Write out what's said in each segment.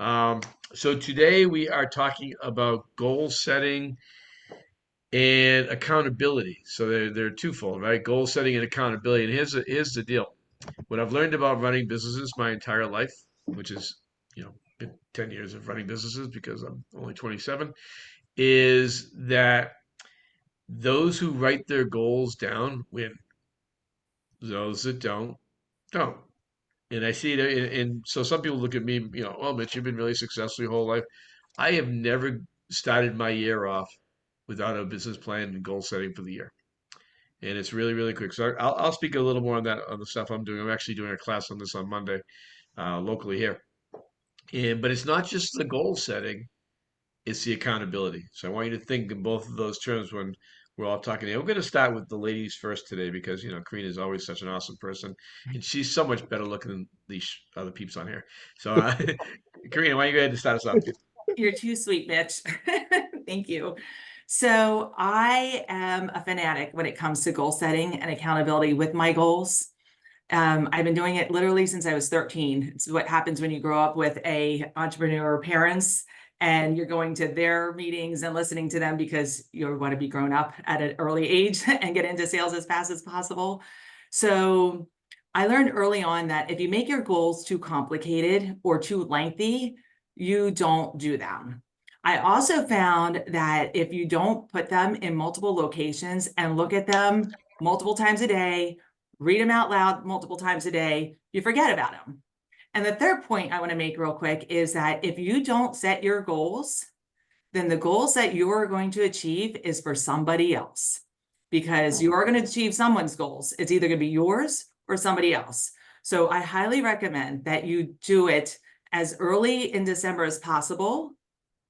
Um, so today we are talking about goal setting and accountability. So they're twofold, right? Goal setting and accountability. And here's the deal. What I've learned about running businesses my entire life, which is, been 10 years of running businesses because I'm only 27, is that those who write their goals down win. Those that don't. And I see it, and so some people look at me, oh, Mitch, you've been really successful your whole life. I have never started my year off without a business plan and goal setting for the year. And it's really, really quick. So I'll speak a little more on that, on the stuff I'm doing. I'm actually doing a class on this on Monday, locally here. But it's not just the goal setting, it's the accountability. So I want you to think in both of those terms when we're all talking today. We're going to start with the ladies first today because, Karina is always such an awesome person and she's so much better looking than these other peeps on here. So, Karina, why don't you go ahead and start us off? You're too sweet, Mitch. Thank you. So I am a fanatic when it comes to goal setting and accountability with my goals. I've been doing it literally since I was 13. It's what happens when you grow up with a entrepreneur parents and you're going to their meetings and listening to them because you want to be grown up at an early age and get into sales as fast as possible. So I learned early on that if you make your goals too complicated or too lengthy, you don't do them. I also found that if you don't put them in multiple locations and look at them multiple times a day, read them out loud multiple times a day, you forget about them. And the third point I want to make real quick is that if you don't set your goals, then the goals that you're going to achieve is for somebody else because you are going to achieve someone's goals. It's either going to be yours or somebody else. So I highly recommend that you do it as early in December as possible.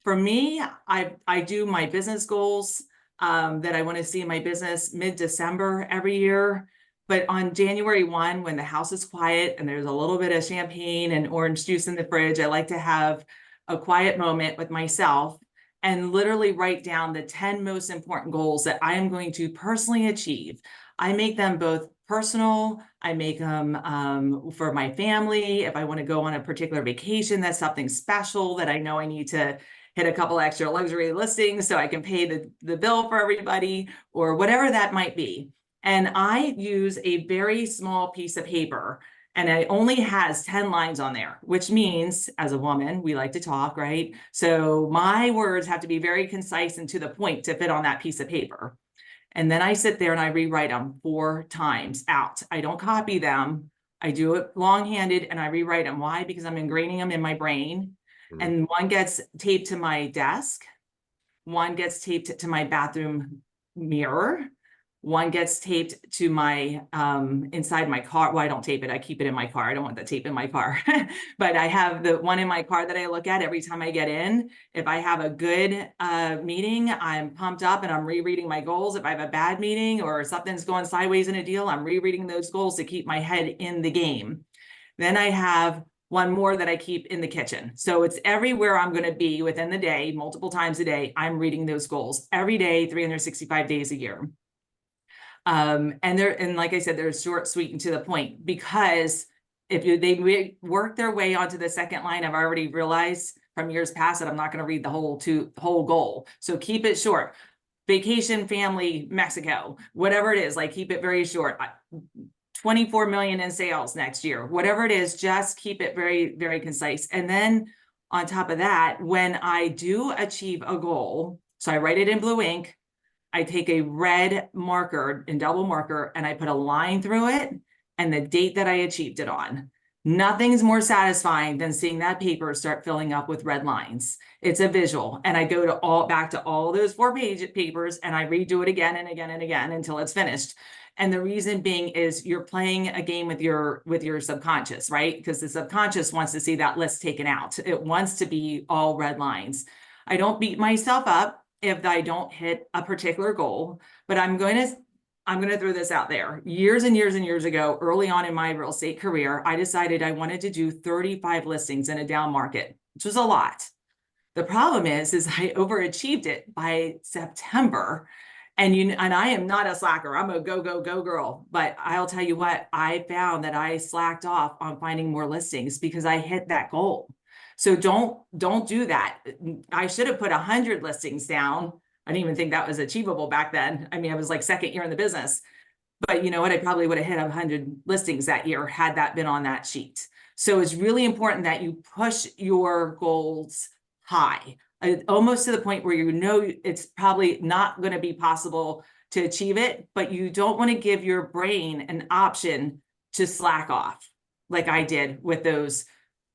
For me, I do my business goals that I want to see in my business mid-December every year. But on January 1, when the house is quiet and there's a little bit of champagne and orange juice in the fridge, I like to have a quiet moment with myself and literally write down the 10 most important goals that I am going to personally achieve. I make them both personal. I make them for my family. If I want to go on a particular vacation, that's something special that I know I need to hit a couple extra luxury listings so I can pay the bill for everybody or whatever that might be. And I use a very small piece of paper and it only has 10 lines on there, which means as a woman, we like to talk, right? So my words have to be very concise and to the point to fit on that piece of paper. And then I sit there and I rewrite them 4 times out. I don't copy them. I do it long-handed and I rewrite them. Why? Because I'm ingraining them in my brain. And one gets taped to my desk. One gets taped to my bathroom mirror. One gets taped to my inside my car. Well, I don't tape it. I keep it in my car. I don't want the tape in my car. But I have the one in my car that I look at every time I get in. If I have a good meeting, I'm pumped up and I'm rereading my goals. If I have a bad meeting or something's going sideways in a deal, I'm rereading those goals to keep my head in the game. Then I have one more that I keep in the kitchen. So it's everywhere I'm going to be within the day, multiple times a day. I'm reading those goals every day, 365 days a year. And like I said, they're short, sweet, and to the point because if they work their way onto the second line, I've already realized from years past that I'm not going to read the whole goal. So keep it short. Vacation, family, Mexico, whatever it is, like keep it very short. 24 million in sales next year, whatever it is, just keep it very, very concise. And then on top of that, when I do achieve a goal, so I write it in blue ink, I take a red marker and double marker and I put a line through it and the date that I achieved it on. Nothing's more satisfying than seeing that paper start filling up with red lines. It's a visual. And I go to back to all those 4-page papers and I redo it again and again and again until it's finished. And the reason being is you're playing a game with your subconscious, right? Because the subconscious wants to see that list taken out. It wants to be all red lines. I don't beat myself up if I don't hit a particular goal, but I'm going to throw this out there. Years and years and years ago, early on in my real estate career, I decided I wanted to do 35 listings in a down market, which was a lot. The problem is I overachieved it by September. And I am not a slacker. I'm a go, go, go girl. But I'll tell you what, I found that I slacked off on finding more listings because I hit that goal. So don't do that. I should have put 100 listings down. I didn't even think that was achievable back then. I mean, I was like second year in the business, but you know what? I probably would have hit 100 listings that year had that been on that sheet. So it's really important that you push your goals high, almost to the point where you know it's probably not going to be possible to achieve it, but you don't want to give your brain an option to slack off like I did with those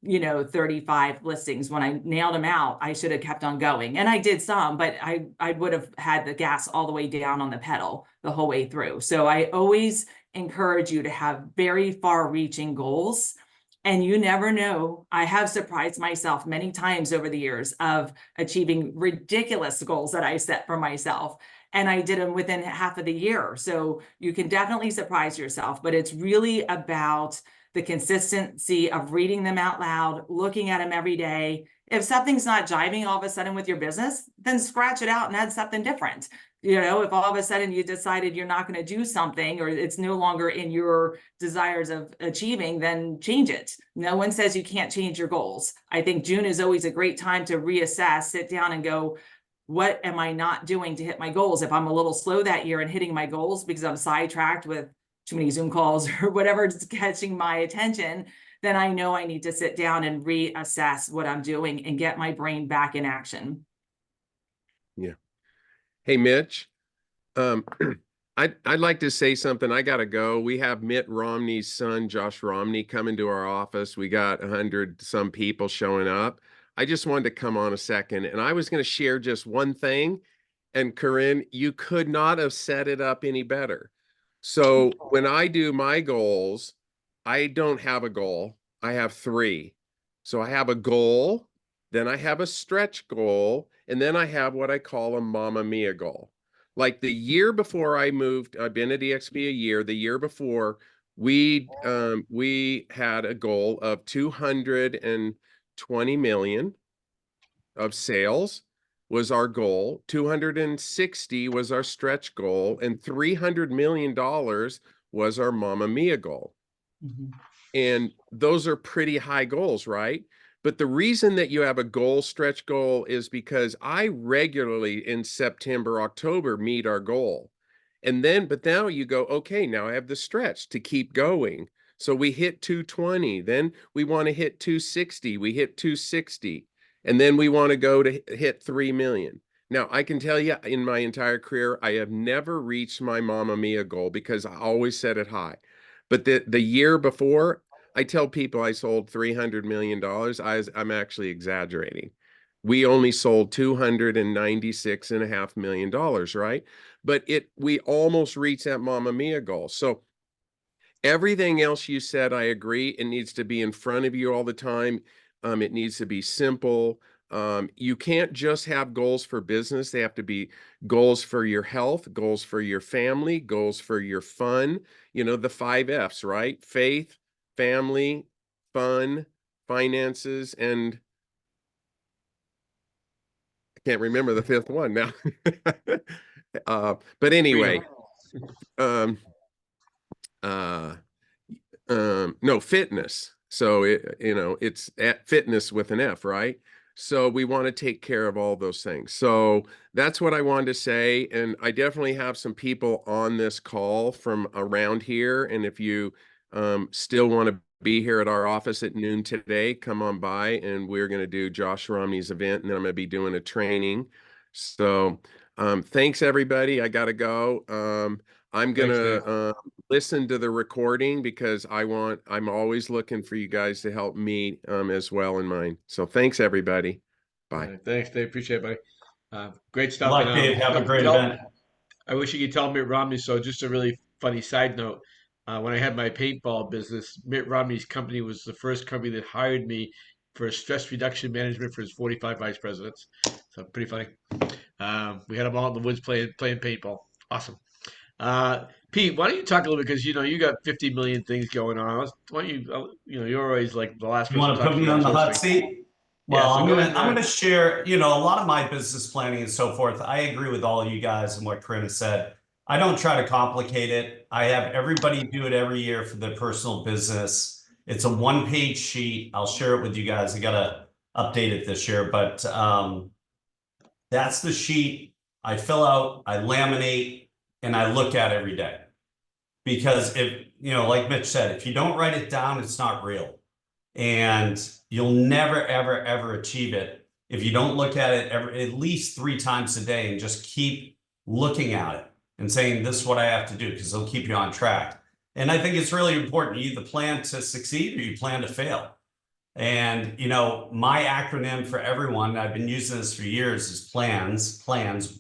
35 listings. When I nailed them out, I should have kept on going. And I did some, but I would have had the gas all the way down on the pedal the whole way through. So I always encourage you to have very far reaching goals. And you never know. I have surprised myself many times over the years of achieving ridiculous goals that I set for myself. And I did them within half of the year. So you can definitely surprise yourself, but it's really about the consistency of reading them out loud, looking at them every day. If something's not jiving all of a sudden with your business, then scratch it out and add something different. If all of a sudden you decided you're not going to do something or it's no longer in your desires of achieving, then change it. No one says you can't change your goals. I think June is always a great time to reassess, sit down and go, what am I not doing to hit my goals? If I'm a little slow that year in hitting my goals because I'm sidetracked with too many Zoom calls or whatever's catching my attention, then I know I need to sit down and reassess what I'm doing and get my brain back in action. Yeah. Hey, Mitch, I'd like to say something. I got to go. We have Mitt Romney's son, Josh Romney, coming to our office. We got 100 some people showing up. I just wanted to come on a second, and I was going to share just one thing. And Corinne, you could not have set it up any better. So when I do my goals, I don't have a goal. I have 3. So I have a goal, then I have a stretch goal, and then I have what I call a Mamma Mia goal. Like the year before I moved, I've been at EXP a year. The year before, we had a goal of 220 million of sales was our goal. 260 was our stretch goal, and $300 million was our Mamma Mia goal. Mm-hmm. And those are pretty high goals, right? But the reason that you have a goal, stretch goal, is because I regularly in September, October meet our goal. But now you go, okay, now I have the stretch to keep going. So we hit 220, then we want to hit 260, we hit 260, and then we want to go to hit 3 million. Now, I can tell you in my entire career, I have never reached my Mamma Mia goal because I always set it high. But the year before, I tell people I sold $300 million. I'm actually exaggerating. We only sold $296.5 million, right? But we almost reached that Mamma Mia goal. So everything else you said, I agree. It needs to be in front of you all the time. It needs to be simple. You can't just have goals for business. They have to be goals for your health, goals for your family, goals for your fun. The 5 F's, right? Faith, family, fun, finances, and I can't remember the 5th one now. But anyway, no, fitness. So it's at fitness with an F, right? So we want to take care of all those things. So that's what I wanted to say. And I definitely have some people on this call from around here. And if you still want to be here at our office at noon today, come on by, and we're going to do Josh Romney's event, and then I'm going to be doing a training. So thanks, everybody. I got to go. I'm going to listen to the recording because I'm always looking for you guys to help me as well in mine. So thanks, everybody. Bye. Right, thanks, Dave. Appreciate it, buddy. Great Good stuff. luck, Dave. Have a great event. I wish you could tell Mitt Romney. So just a really funny side note. When I had my paintball business, Mitt Romney's company was the first company that hired me for stress reduction management for his 45 vice presidents. So pretty funny. We had them all in the woods playing paintball. Awesome. Pete, why don't you talk a little bit, because you got 50 million things going on. Why don't you're always like the last You person want to to talk put me on the hot seat? Well, Yeah, so I'm gonna share, a lot of my business planning and so forth. I agree with all of you guys and what Corinne has said. I don't try to complicate it. I have everybody do it every year for their personal business. It's a 1-page sheet. I'll share it with you guys. I got update it this year, but that's the sheet I fill out, I laminate, and I look at every day. Because if, you know, like Mitch said, if you don't write it down, it's not real. And you'll never, ever, ever achieve it if you don't look at it at least 3 times a day and just keep looking at it and saying, this is what I have to do, because it'll keep you on track. And I think it's really important. You either plan to succeed or you plan to fail. And, you know, my acronym for everyone, I've been using this for years, is plans,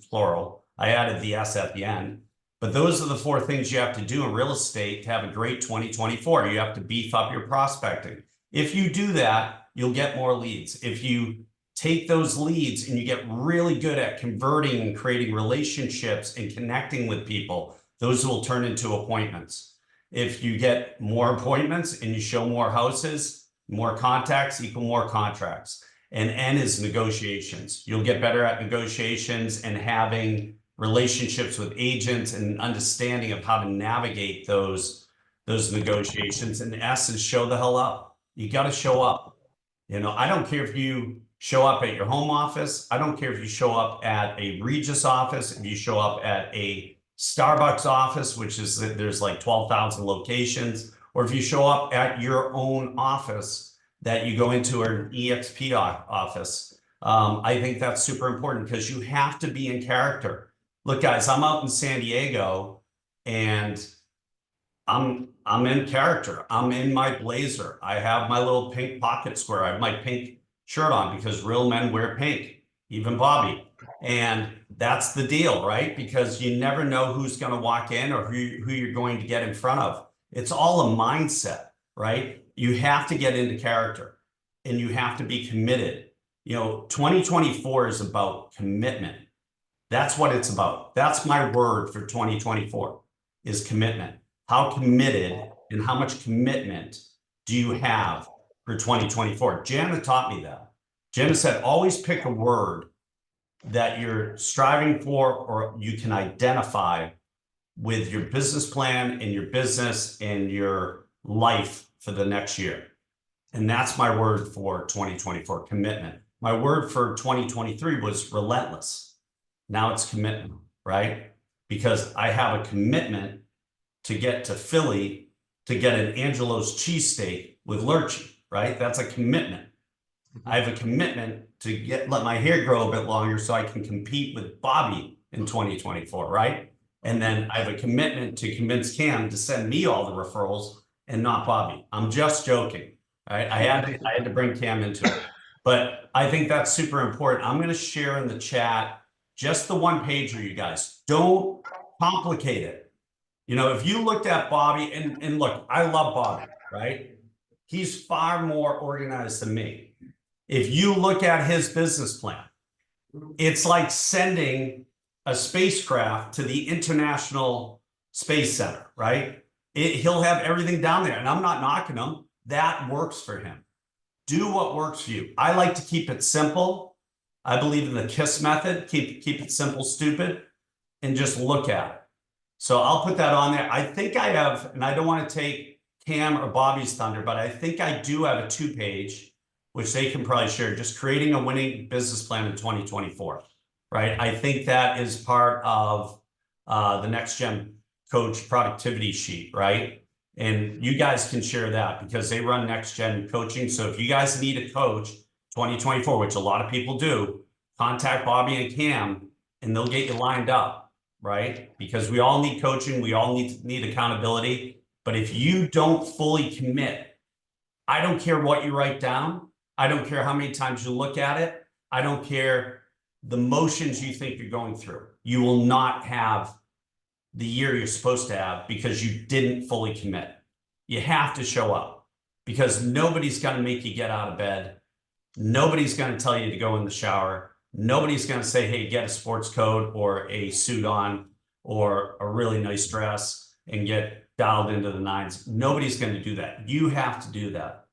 plural. I added the S at the end. But those are the 4 things you have to do in real estate to have a great 2024. You have to beef up your prospecting. If you do that, you'll get more leads. If you take those leads and you get really good at converting and creating relationships and connecting with people, those will turn into appointments. If you get more appointments and you show more houses, more contacts equal more contracts. And N is negotiations. You'll get better at negotiations and having relationships with agents and understanding of how to navigate those negotiations. And S is show the hell up. You got to show up. You know, I don't care if you show up at your home office. I don't care if you show up at a Regis office, if you show up at a Starbucks office, which is, there's like 12,000 locations, or if you show up at your own office that you go into, an EXP office. I think that's super important because you have to be in character. Look, guys, I'm out in San Diego and I'm in character. I'm in my blazer. I have my little pink pocket square. I have my pink shirt on because real men wear pink, even Bobby. And that's the deal, right? Because you never know who's going to walk in or who you're going to get in front of. It's all a mindset, right? You have to get into character and you have to be committed. You know, 2024 is about commitment. That's what it's about. That's my word for 2024 is commitment. How committed and how much commitment do you have for 2024? Jana taught me that. Jana said, always pick a word that you're striving for or you can identify with your business plan and your business and your life for the next year. And that's my word for 2024, commitment. My word for 2023 was relentless. Now it's commitment, right? Because I have a commitment to get to Philly to get an Angelo's cheesesteak with lurchie, right? That's a commitment. I have a commitment to let my hair grow a bit longer so I can compete with Bobby in 2024, right? And then I have a commitment to convince Cam to send me all the referrals and not Bobby. I'm just joking, right? I had to bring Cam into it. But I think that's super important. I'm going to share in the chat just the one pager, you guys. Don't complicate it. You know, if you looked at Bobby, and look, I love Bobby, right? He's far more organized than me. If you look at his business plan, it's like sending a spacecraft to the International Space Center, right? He'll have everything down there, and I'm not knocking him. That works for him. Do what works for you. I like to keep it simple. I believe in the KISS method. Keep it simple, stupid, and just look at it. So I'll put that on there. I think I have, and I don't want to take Cam or Bobby's thunder, but I think I do have a 2-page, which they can probably share, just creating a winning business plan in 2024, right? I think that is part of the Next Gen Coach productivity sheet, right? And you guys can share that because they run Next Gen coaching. So if you guys need a coach 2024, which a lot of people do, contact Bobby and Cam and they'll get you lined up, right? Because we all need coaching. We all need accountability. But if you don't fully commit, I don't care what you write down. I don't care how many times you look at it. I don't care the motions you think you're going through. You will not have the year you're supposed to have because you didn't fully commit. You have to show up because nobody's going to make you get out of bed. Nobody's going to tell you to go in the shower. Nobody's going to say, hey, get a sports coat or a suit on or a really nice dress and get dialed into the nines. Nobody's going to do that. You have to do that.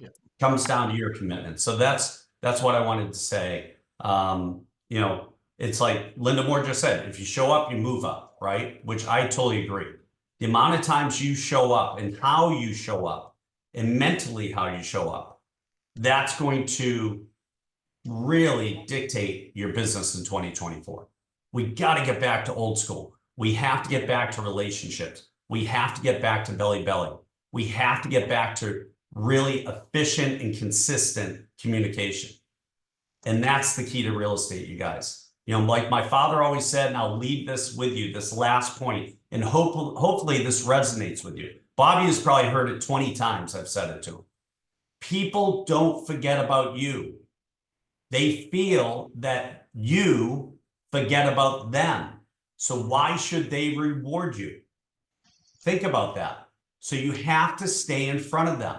It comes down to your commitment. So that's what I wanted to say. You know, it's like Linda Moore just said, if you show up, you move up, right? Which I totally agree. The amount of times you show up and how you show up and mentally how you show up, that's going to really dictate your business in 2024. We got to get back to old school. We have to get back to relationships. We have to get back to belly belly. We have to get back to really efficient and consistent communication. And that's the key to real estate, you guys. You know, like my father always said, and I'll leave this with you, this last point, and hopefully this resonates with you. Bobby has probably heard it 20 times. I've said it to him. People don't forget about you. They feel that you forget about them. So why should they reward you? Think about that. So you have to stay in front of them.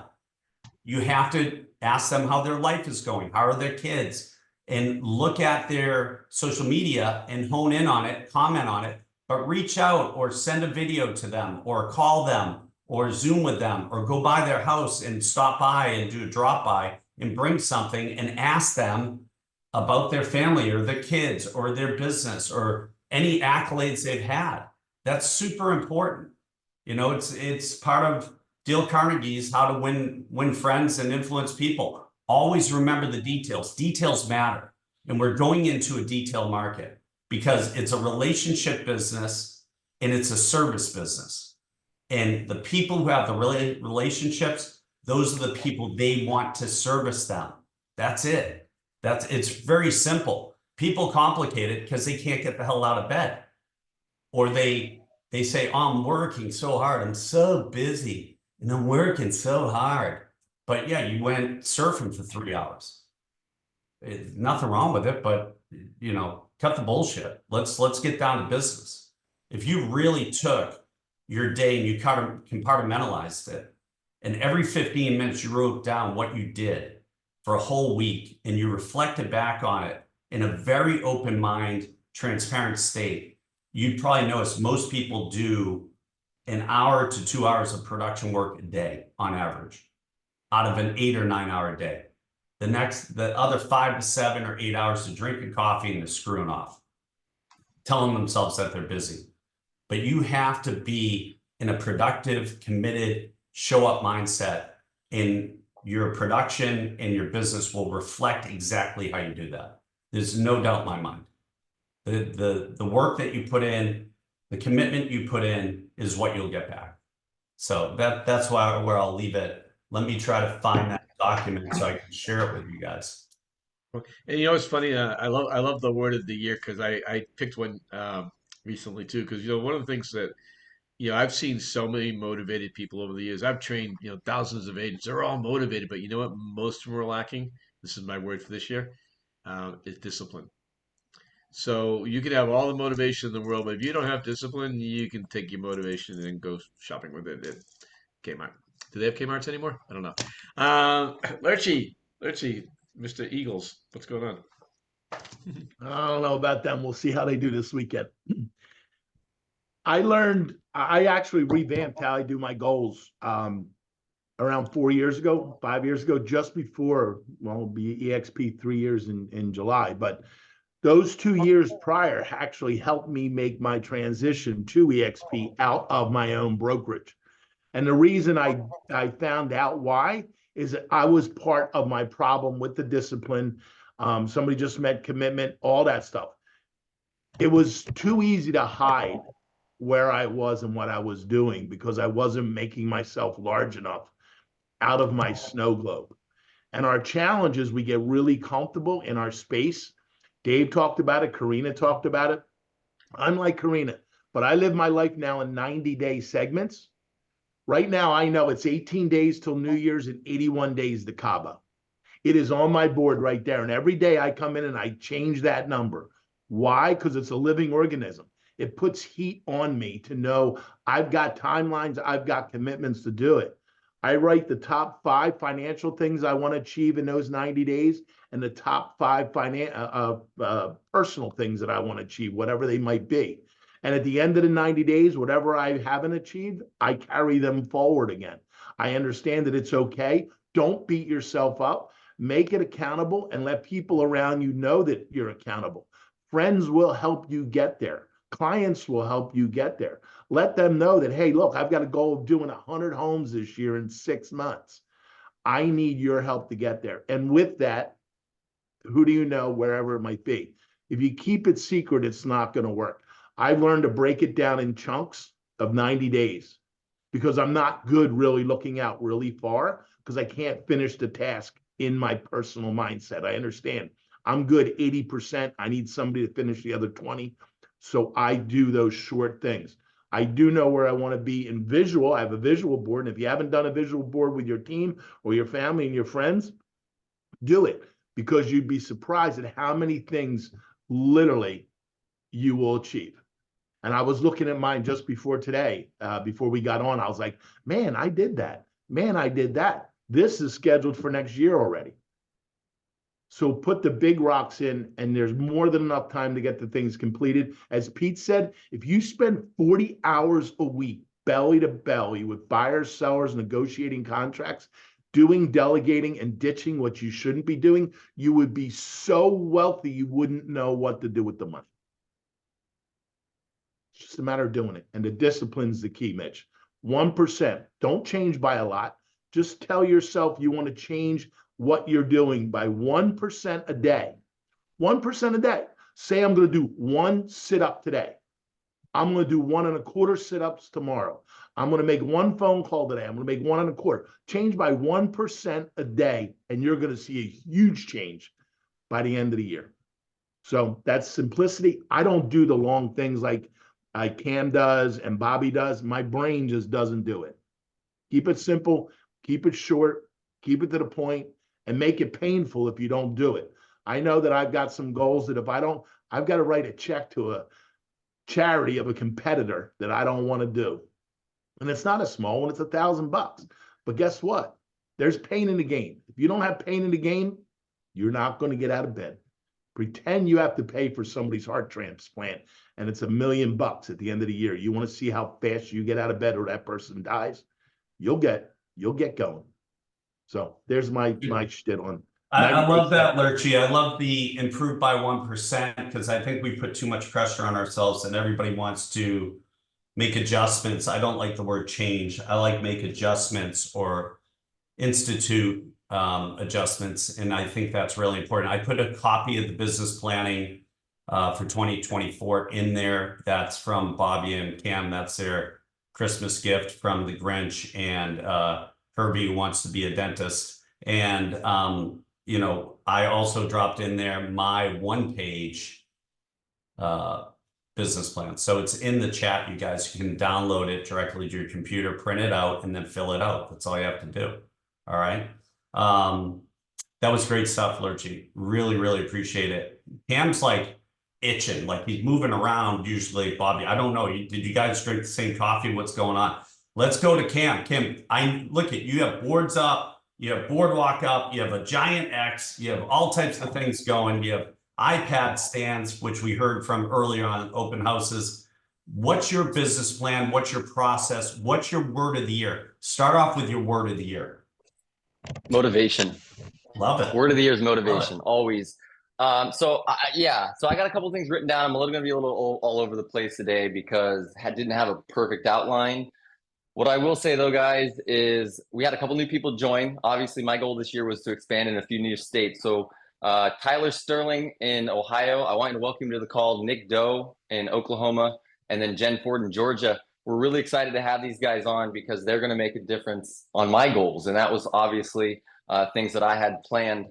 You have to ask them how their life is going. How are their kids? And look at their social media and hone in on it, comment on it, but reach out or send a video to them or call them or Zoom with them or go by their house and stop by and do a drop by and bring something and ask them about their family or their kids or their business or any accolades they've had. That's super important. You know, it's part of Dale Carnegie's How to Win Friends and Influence People. Always remember the details. Details matter. And we're going into a detail market because it's a relationship business and it's a service business. And the people who have the relationships, those are the people they want to service them. That's it. It's very simple. People complicate it because they can't get the hell out of bed. Or they say, oh, I'm working so hard. I'm so busy and I'm working so hard. But yeah, you went surfing for 3 hours. Nothing wrong with it, but you know, cut the bullshit. Let's get down to business. If you really took your day and you compartmentalized it, and every 15 minutes you wrote down what you did for a whole week and you reflected back on it in a very open mind, transparent state, you'd probably notice most people do an hour to 2 hours of production work a day on average out of an 8 or 9 hour day. The other 5 to 7 or 8 hours to drinking coffee and to screwing off, telling themselves that they're busy. But you have to be in a productive, committed, show up mindset, and your production and your business will reflect exactly how you do that. There's no doubt in my mind. The work that you put in, the commitment you put in is what you'll get back. So that's where I'll leave it. Let me try to find that document so I can share it with you guys. And you know, it's funny. I love the word of the year because I picked one recently too. Because you know, one of the things that I've seen so many motivated people over the years. I've trained thousands of agents. They're all motivated, but you know what? Most of them are lacking. This is my word for this year. Is discipline. So you can have all the motivation in the world, but if you don't have discipline, you can take your motivation and go shopping with it at Kmart. Do they have Kmarts anymore? I don't know. Lurchy, Mr. Eagles, what's going on? I don't know about them. We'll see how they do this weekend. I actually revamped how I do my goals around 5 years ago, just before, well, it'll be EXP 3 years in July. But those 2 years prior actually helped me make my transition to EXP out of my own brokerage. And the reason I found out why is that I was part of my problem with the discipline. Somebody just meant commitment, all that stuff. It was too easy to hide where I was and what I was doing because I wasn't making myself large enough out of my snow globe. And our challenge is we get really comfortable in our space. Dave talked about it. Karina talked about it. I'm like Karina, but I live my life now in 90-day segments. Right now, I know it's 18 days till New Year's and 81 days to Cabo. It is on my board right there. And every day I come in and I change that number. Why? Because it's a living organism. It puts heat on me to know I've got timelines, I've got commitments to do it. I write the top 5 financial things I want to achieve in those 90 days and the top 5 personal things that I want to achieve, whatever they might be. And at the end of the 90 days, whatever I haven't achieved, I carry them forward again. I understand that it's okay. Don't beat yourself up. Make it accountable and let people around you know that you're accountable. Friends will help you get there. Clients will help you get there. Let them know that, hey, look, I've got a goal of doing 100 homes this year in 6 months. I need your help to get there. And with that, who do you know, wherever it might be. If you keep it secret, it's not going to work. I've learned to break it down in chunks of 90 days because I'm not good really looking out really far because I can't finish the task in my personal mindset. I understand I'm good 80%. I need somebody to finish the other 20. So I do those short things. I do know where I want to be in visual. I have a visual board. And if you haven't done a visual board with your team or your family and your friends, do it, because you'd be surprised at how many things literally you will achieve. And I was looking at mine just before today, before we got on. I was like, man, I did that. Man, I did that. This is scheduled for next year already. So put the big rocks in, and there's more than enough time to get the things completed. As Pete said, if you spend 40 hours a week, belly to belly with buyers, sellers, negotiating contracts, doing delegating and ditching what you shouldn't be doing, you would be so wealthy you wouldn't know what to do with the money. It's just a matter of doing it. And the discipline's the key, Mitch. 1%. Don't change by a lot. Just tell yourself you want to change what you're doing by 1% a day. 1% a day. Say I'm going to do 1 sit-up today. I'm going to do 1 1/4 sit-ups tomorrow. I'm going to make 1 phone call today. I'm going to make 1 1/4. Change by 1% a day, and you're going to see a huge change by the end of the year. So that's simplicity. I don't do the long things like Cam does and Bobby does. My brain just doesn't do it. Keep it simple, keep it short, keep it to the point, and make it painful if you don't do it. I know that I've got some goals that if I don't, I've got to write a check to a charity of a competitor that I don't want to do. And it's not a small one, it's $1,000. But guess what? There's pain in the game. If you don't have pain in the game, you're not going to get out of bed. Pretend you have to pay for somebody's heart transplant and it's $1 million at the end of the year. You want to see how fast you get out of bed or that person dies? You'll get going. So there's my shit on. I love that, Lurchie. I love the improve by 1% because I think we put too much pressure on ourselves and everybody wants to make adjustments. I don't like the word change. I like make adjustments or institute adjustments. And I think that's really important. I put a copy of the business planning for 2024 in there. That's from Bobby and Cam. That's their Christmas gift from the Grinch and Herbie, who wants to be a dentist. And, you know, I also dropped in there my 1-page business plan. So it's in the chat, you guys. You can download it directly to your computer, print it out, and then fill it out. That's all you have to do. All right. That was great stuff, Lurchie. Really, really appreciate it. Cam's like itching, like he's moving around usually, Bobby. I don't know. Did you guys drink the same coffee? What's going on? Let's go to Cam. Cam, I look at you have boards up, you have boardwalk up, you have a giant X, you have all types of things going. You have iPad stands, which we heard from earlier on open houses. What's your business plan? What's your process? What's your word of the year? Start off with your word of the year. Motivation. Love it. Word of the year is motivation, always. So I got a couple of things written down. I'm going to be a little all over the place today because I didn't have a perfect outline. What I will say though, guys, is we had a couple new people join. Obviously, my goal this year was to expand in a few new states. So Tyler Sterling in Ohio, I want you to welcome to the call. Nick Doe in Oklahoma, and then Jen Ford in Georgia. We're really excited to have these guys on because they're going to make a difference on my goals. And that was obviously things that I had planned.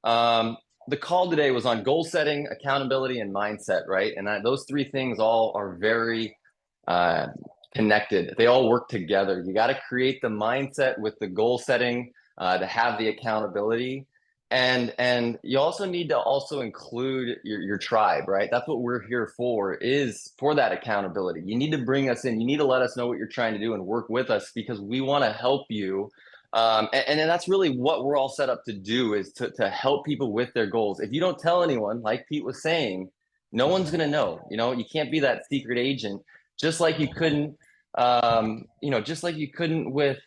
The call today was on goal setting, accountability, and mindset, right? And those 3 things all are very connected. They all work together. You got to create the mindset with the goal setting to have the accountability. And you also need to also include your tribe, right? That's what we're here for, is for that accountability. You need to bring us in. You need to let us know what you're trying to do and work with us because we want to help you. And that's really what we're all set up to do, is to help people with their goals. If you don't tell anyone, like Pete was saying, no one's going to know. You know, you can't be that secret agent, just like you couldn't, just like you couldn't with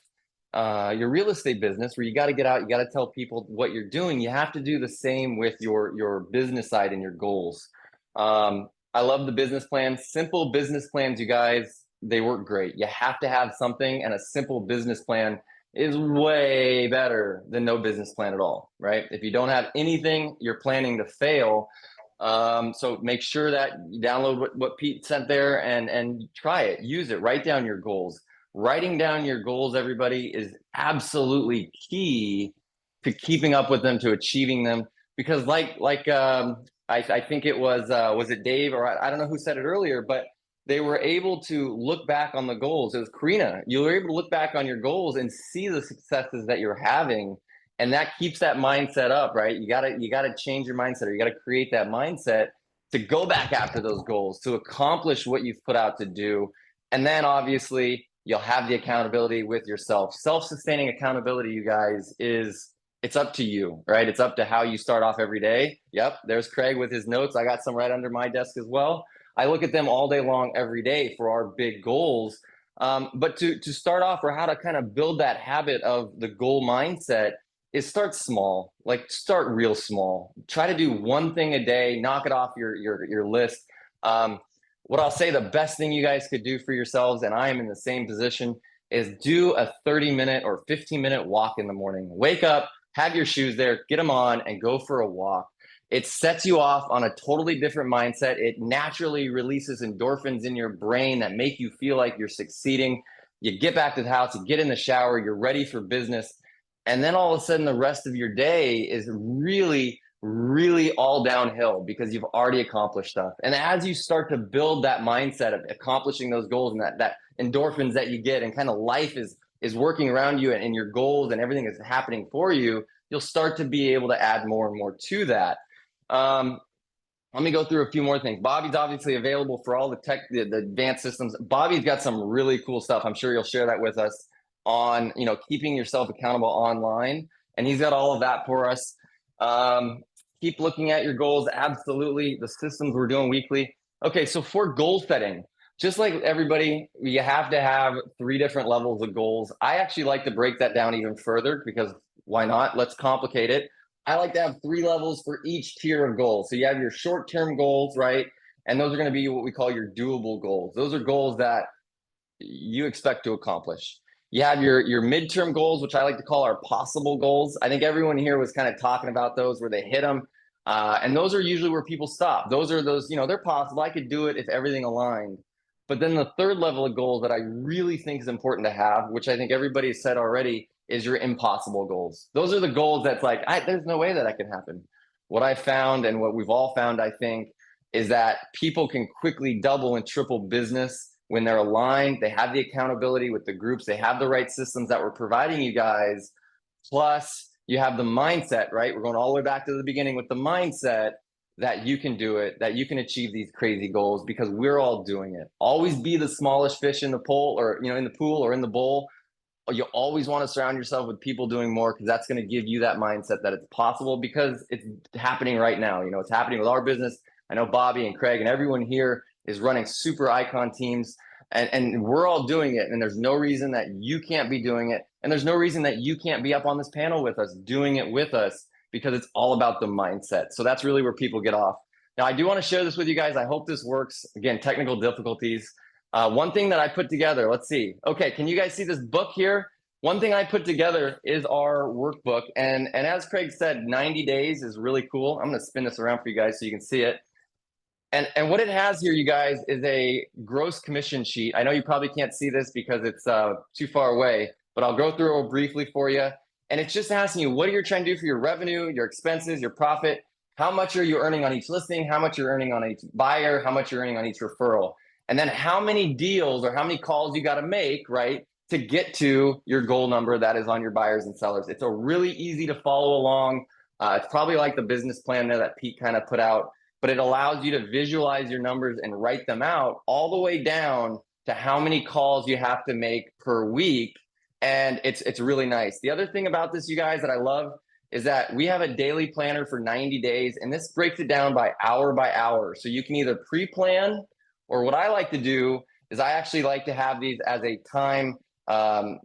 your real estate business, where you got to get out, you got to tell people what you're doing. You have to do the same with your business side and your goals. I love the business plans. Simple business plans, you guys, they work great. You have to have something, and a simple business plan is way better than no business plan at all, right? If you don't have anything, you're planning to fail. So make sure that you download what Pete sent there and try it, use it, write down your goals. Writing down your goals, everybody, is absolutely key to keeping up with them, to achieving them. Because I think it was it Dave, or I don't know who said it earlier, but they were able to look back on the goals. It was Karina. You were able to look back on your goals and see the successes that you're having. And that keeps that mindset up, right? You gotta change your mindset, or you gotta create that mindset to go back after those goals, to accomplish what you've put out to do. And then obviously you'll have the accountability with yourself. Self-sustaining accountability, you guys, it's up to you, right? It's up to how you start off every day. Yep, there's Craig with his notes. I got some right under my desk as well. I look at them all day long, every day, for our big goals. But to start off, or how to kind of build that habit of the goal mindset, is start small. Like, start real small. Try to do one thing a day, knock it off your list. What I'll say, the best thing you guys could do for yourselves, and I am in the same position, is do a 30-minute or 15-minute walk in the morning. Wake up, have your shoes there, get them on, and go for a walk. It sets you off on a totally different mindset. It naturally releases endorphins in your brain that make you feel like you're succeeding. You get back to the house, you get in the shower, you're ready for business. And then all of a sudden, the rest of your day is really, really all downhill, because you've already accomplished stuff. And as you start to build that mindset of accomplishing those goals, and that endorphins that you get, and kind of life is working around you, and your goals and everything is happening for you, you'll start to be able to add more and more to that. Let me go through a few more things. Bobby's obviously available for all the advanced systems. Bobby's got some really cool stuff. I'm sure you'll share that with us on, keeping yourself accountable online. And he's got all of that for us. Keep looking at your goals. Absolutely. The systems we're doing weekly. Okay. So for goal setting, just like everybody, you have to have 3 different levels of goals. I actually like to break that down even further, because why not? Let's complicate it. I like to have 3 levels for each tier of goals. So you have your short-term goals, right? And those are going to be what we call your doable goals. Those are goals that you expect to accomplish. You have your midterm goals, which I like to call our possible goals. I think everyone here was kind of talking about those, where they hit them. And those are usually where people stop. Those, they're possible. I could do it if everything aligned. But then the 3rd level of goals that I really think is important to have, which I think everybody has said already, is your impossible goals. Those are the goals that's like, there's no way that can happen. What I found, and what we've all found, I think, is that people can quickly double and triple business when they're aligned. They have the accountability with the groups. They have the right systems that we're providing you guys. Plus, you have the mindset, right? We're going all the way back to the beginning with the mindset that you can do it, that you can achieve these crazy goals, because we're all doing it. Always be the smallest fish in the pool, or in the pool or in the bowl. You always want to surround yourself with people doing more, because that's going to give you that mindset that it's possible, because it's happening right now. It's happening with our business. I know Bobby and Craig and everyone here is running super icon teams, and we're all doing it. And there's no reason that you can't be doing it. And there's no reason that you can't be up on this panel with us, doing it with us, because it's all about the mindset. So that's really where people get off. Now, I do want to share this with you guys. I hope this works. Again, technical difficulties. One thing that I put together, let's see. Okay, can you guys see this book here? One thing I put together is our workbook. And as Craig said, 90 days is really cool. I'm going to spin this around for you guys so you can see it. And what it has here, you guys, is a gross commission sheet. I know you probably can't see this because it's too far away, but I'll go through it briefly for you. And it's just asking you, what are you trying to do for your revenue, your expenses, your profit? How much are you earning on each listing? How much you're earning on each buyer? How much you're earning on each referral? And then how many deals or how many calls you got to make, right, to get to your goal number that is on your buyers and sellers. It's a really easy to follow along. It's probably like the business plan there that Pete kind of put out, but it allows you to visualize your numbers and write them out all the way down to how many calls you have to make per week. And it's really nice. The other thing about this, you guys, that I love is that we have a daily planner for 90 days, and this breaks it down by hour. So you can either pre-plan, or what I like to do is I actually like to have these as a time, to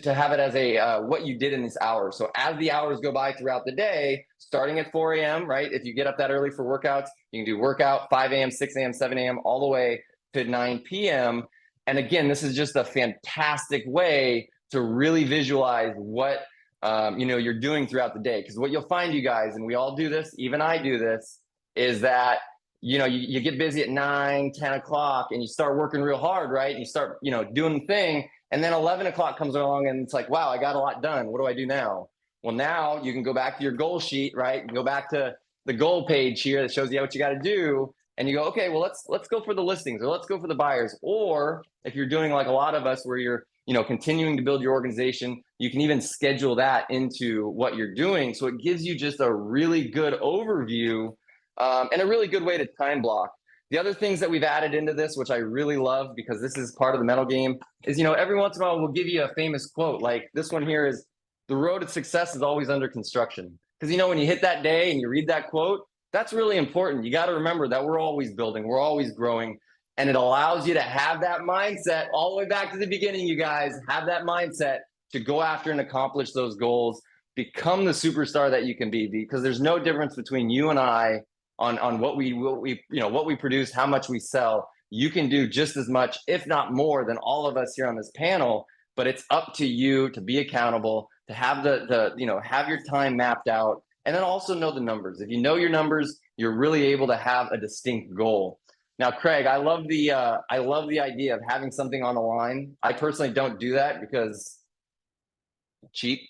have it as a what you did in this hour. So as the hours go by throughout the day, starting at 4 a.m., right? If you get up that early for workouts, you can do workout 5 a.m., 6 a.m., 7 a.m., all the way to 9 p.m. And again, this is just a fantastic way to really visualize what you're doing throughout the day. Because what you'll find, you guys, and we all do this, even I do this, is that you get busy at 9, 10 o'clock and you start working real hard, right? And you start doing the thing, and then 11 o'clock comes along and it's like, wow, I got a lot done. What do I do now? Well, now you can go back to your goal sheet, right? You can go back to the goal page here that shows you what you got to do, and you go, okay, well, let's go for the listings, or let's go for the buyers. Or if you're doing like a lot of us, where you're continuing to build your organization, you can even schedule that into what you're doing. So it gives you just a really good overview, and a really good way to time block. The other things that we've added into this, which I really love, because this is part of the mental game, is every once in a while we'll give you a famous quote. Like this one here is, the road to success is always under construction. Because when you hit that day and you read that quote, that's really important. You got to remember that we're always building, we're always growing, and it allows you to have that mindset all the way back to the beginning. You guys have that mindset to go after and accomplish those goals, become the superstar that you can be, because there's no difference between you and I on what we produce, how much we sell. You can do just as much, if not more, than all of us here on this panel, but it's up to you to be accountable, to have have your time mapped out, and then also know the numbers. If you know your numbers, you're really able to have a distinct goal. Now, Craig, I love the idea of having something on the line. I personally don't do that because cheap.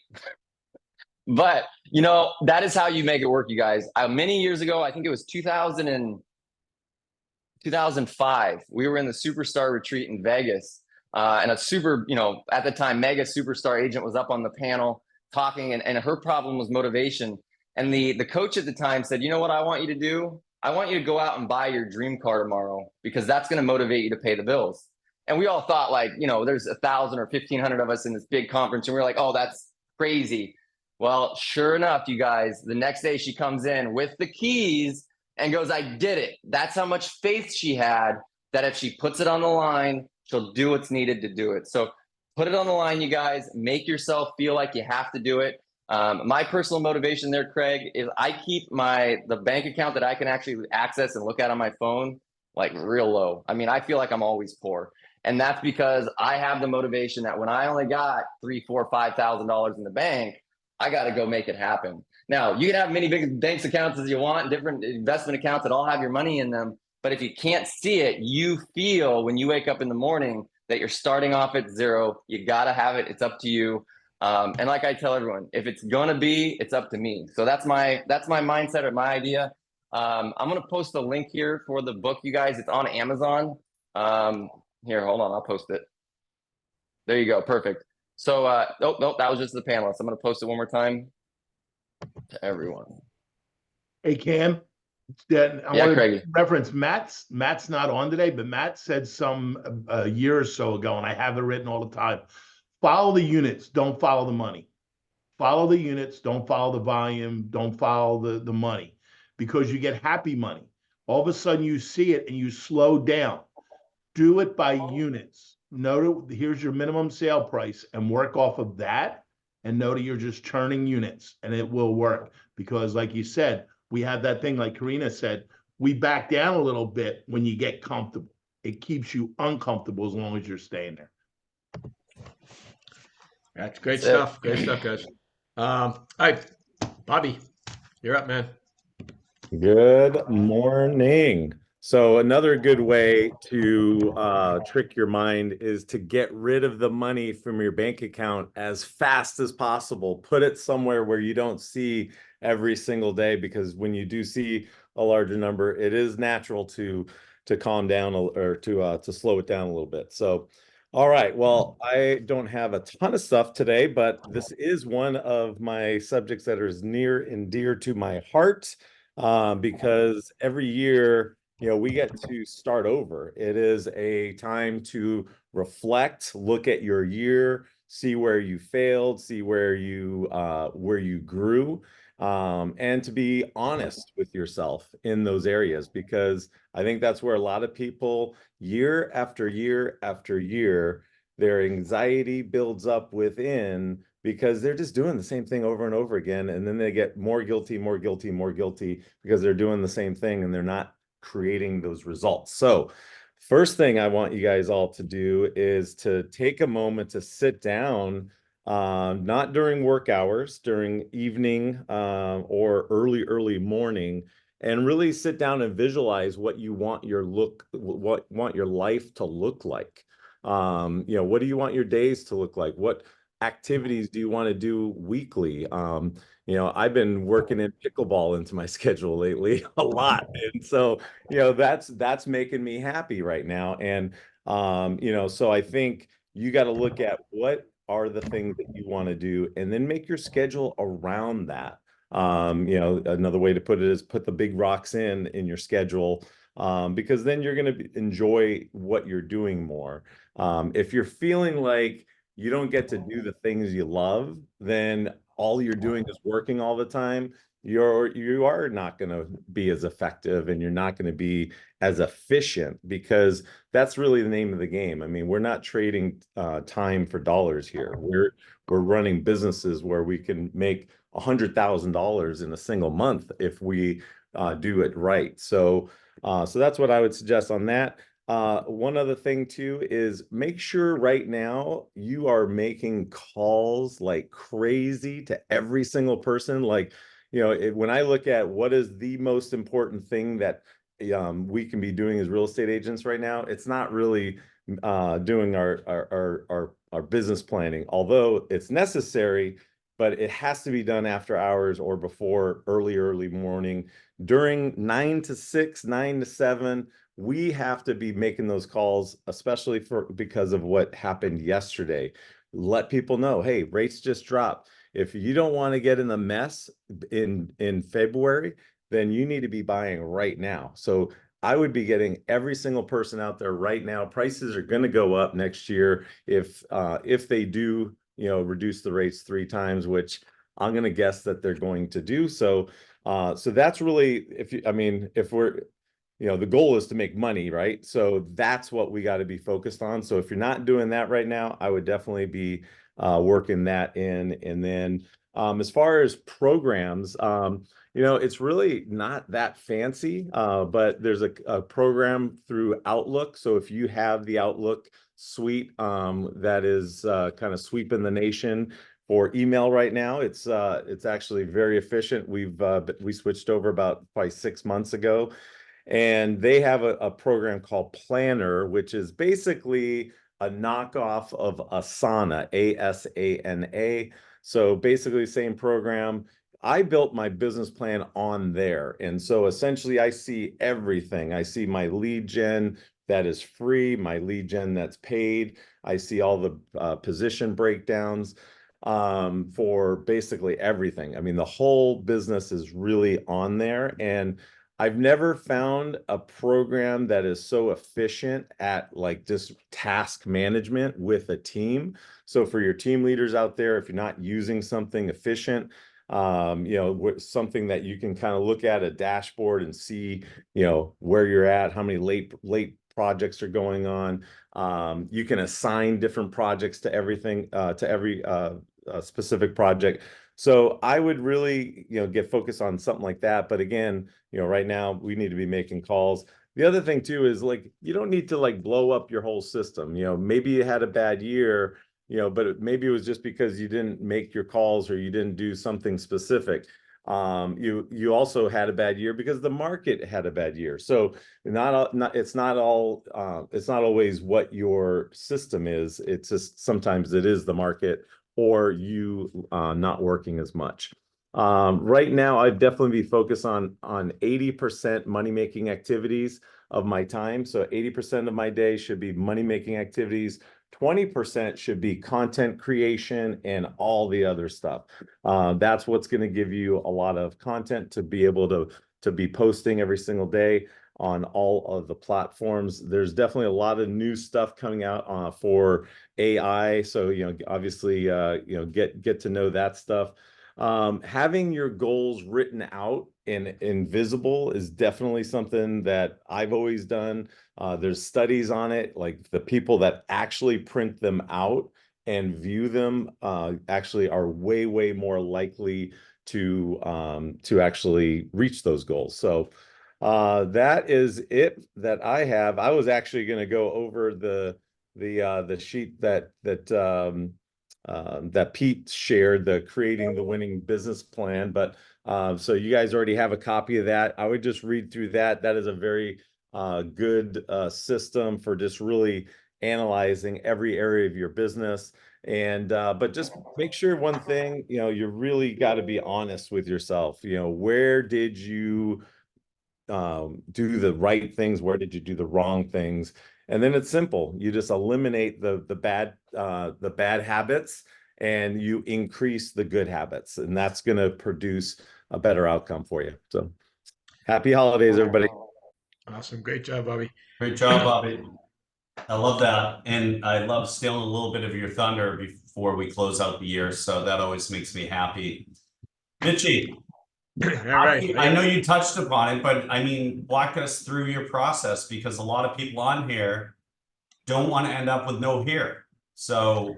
But that is how you make it work, you guys. Many years ago, I think it was 2005, we were in the Superstar Retreat in Vegas. And a super, at the time, mega superstar agent was up on the panel talking, and her problem was motivation. And the coach at the time said, you know what I want you to do? I want you to go out and buy your dream car tomorrow, because that's going to motivate you to pay the bills. And we all thought, like, there's 1,000 or 1,500 of us in this big conference, and we were like, oh, that's crazy. Well, sure enough, you guys, the next day she comes in with the keys and goes, I did it. That's how much faith she had, that if she puts it on the line, she'll do what's needed to do it. So put it on the line, you guys. Make yourself feel like you have to do it. My personal motivation there, Craig, is I keep the bank account that I can actually access and look at on my phone like real low. I mean, I feel like I'm always poor. And that's because I have the motivation that when I only got $3,000, $4,000, $5,000 in the bank, I got to go make it happen. Now, you can have many big bank accounts as you want, different investment accounts that all have your money in them. But if you can't see it, you feel when you wake up in the morning that you're starting off at zero. You got to have it. It's up to you. And like I tell everyone, if it's going to be, it's up to me. So that's my mindset, or my idea. I'm going to post a link here for the book, you guys. It's on Amazon. Here, hold on. I'll post it. There you go. Perfect. So, no, that was just the panelists. I'm going to post it one more time to everyone. Hey, Cam. I want Craigie. to reference Matt's not on today, but Matt said a year or so ago, and I have it written all the time. Follow the units, don't follow the money. Follow the units, don't follow the volume, don't follow the money, because you get happy money. All of a sudden you see it and you slow down. Do it by units. Know that here's your minimum sale price and work off of that, and know that you're just churning units, and it will work. Because like you said, we have that thing, like Karina said, we back down a little bit when you get comfortable. It keeps you uncomfortable as long as you're staying there. That's great stuff. Great stuff, guys. All right, Bobby, you're up, man. Good morning. So another good way to trick your mind is to get rid of the money from your bank account as fast as possible. Put it somewhere where you don't see every single day, because when you do see a larger number, it is natural to calm down, or to slow it down a little bit. So, all right. Well, I don't have a ton of stuff today, but this is one of my subjects that is near and dear to my heart, because every year, we get to start over. It is a time to reflect, look at your year, see where you failed, see where you grew, and to be honest with yourself in those areas, because I think that's where a lot of people, year after year after year, their anxiety builds up within, because they're just doing the same thing over and over again. And then they get more guilty, more guilty, more guilty, because they're doing the same thing and they're not creating those results. So First thing I want you guys all to do is to take a moment to sit down, not during work hours, during evening or early morning, and really sit down and visualize what you want your life to look like. What do you want your days to look like? What activities do you want to do weekly? I've been working in pickleball into my schedule lately a lot. And so, that's making me happy right now. And, so I think you got to look at what are the things that you want to do and then make your schedule around that. Another way to put it is put the big rocks in your schedule, because then you're going to enjoy what you're doing more. If you're feeling like you don't get to do the things you love, then all you're doing is working all the time. You are not going to be as effective, and you're not going to be as efficient, because that's really the name of the game. I mean, we're not trading time for dollars here. We're running businesses where we can make $100,000 in a single month if we do it right. So that's what I would suggest on that. One other thing too is make sure right now you are making calls like crazy to every single person. Like, when I look at what is the most important thing that we can be doing as real estate agents right now, it's not really doing our business planning, although it's necessary, but it has to be done after hours or before early morning, during 9 to 6, 9 to 7. We have to be making those calls, especially because of what happened yesterday. Let people know, hey, rates just dropped. If you don't want to get in the mess in February, then you need to be buying right now. So I would be getting every single person out there right now. Prices are going to go up next year if they do, reduce the rates 3 times, which I'm going to guess that they're going to do. So that's really, if we're, the goal is to make money, right? So that's what we got to be focused on. So if you're not doing that right now, I would definitely be working that in. And then as far as programs, it's really not that fancy, but there's a program through Outlook. So if you have the Outlook suite, that is kind of sweeping the nation for email right now, it's actually very efficient. We switched over about probably 6 months ago. And they have a program called Planner, which is basically a knockoff of Asana, Asana. So basically, same program. I built my business plan on there. And so essentially, I see everything. I see my lead gen that is free, my lead gen that's paid. I see all the position breakdowns for basically everything. I mean, the whole business is really on there. And I've never found a program that is so efficient at like just task management with a team. So for your team leaders out there, if you're not using something efficient, something that you can kind of look at a dashboard and see, where you're at, how many late projects are going on. You can assign different projects to everything, to every specific project. So I would really, get focused on something like that. But again, right now we need to be making calls. The other thing too is like, you don't need to like blow up your whole system. Maybe you had a bad year, but maybe it was just because you didn't make your calls or you didn't do something specific. You also had a bad year because the market had a bad year. So it's not always what your system is. It's just sometimes it is the market or you not working as much. Right now, I'd definitely be focused on 80% money-making activities of my time. So 80% of my day should be money-making activities. 20% should be content creation and all the other stuff. That's what's going to give you a lot of content to be able to be posting every single day on all of the platforms. There's definitely a lot of new stuff coming out for AI. So, obviously, get to know that stuff. Having your goals written out and invisible is definitely something that I've always done. There's studies on it, like the people that actually print them out and view them actually are way more likely to actually reach those goals. So That is it that I have. I was actually going to go over the sheet that Pete shared, the creating the winning business plan. But so you guys already have a copy of that. I would just read through that. That is a very good system for just really analyzing every area of your business. And but just make sure one thing, you really got to be honest with yourself. Where did you do the right things? Where did you do the wrong things? And then it's simple. You just eliminate the bad habits and you increase the good habits, and that's going to produce a better outcome for you. So happy holidays, everybody. Awesome. Great job, Bobby. Great job, Bobby. I love that. And I love stealing a little bit of your thunder before we close out the year. So that always makes me happy. Mitchie, All right. I know you touched upon it, but I mean, walk us through your process, because a lot of people on here don't want to end up with no hair. So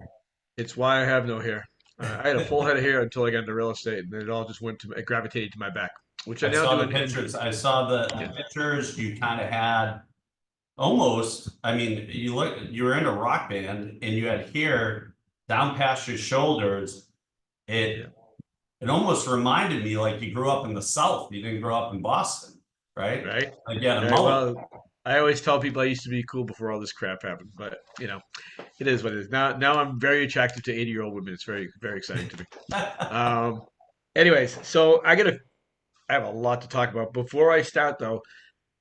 It's why I have no hair. I had a full head of hair until I got into real estate, and then it all just it gravitated to my back, which I I now saw do the pictures. I saw the pictures. You kind of had almost, I mean, you were in a rock band and you had hair down past your shoulders. It almost reminded me like you grew up in the South. You didn't grow up in Boston, right? Right. Like you had a Right. mullet. Well, I always tell people I used to be cool before all this crap happened, but it is what it is. Now I'm very attracted to 80-year-old women. It's very, very exciting to me. Anyways, so I have a lot to talk about. Before I start though,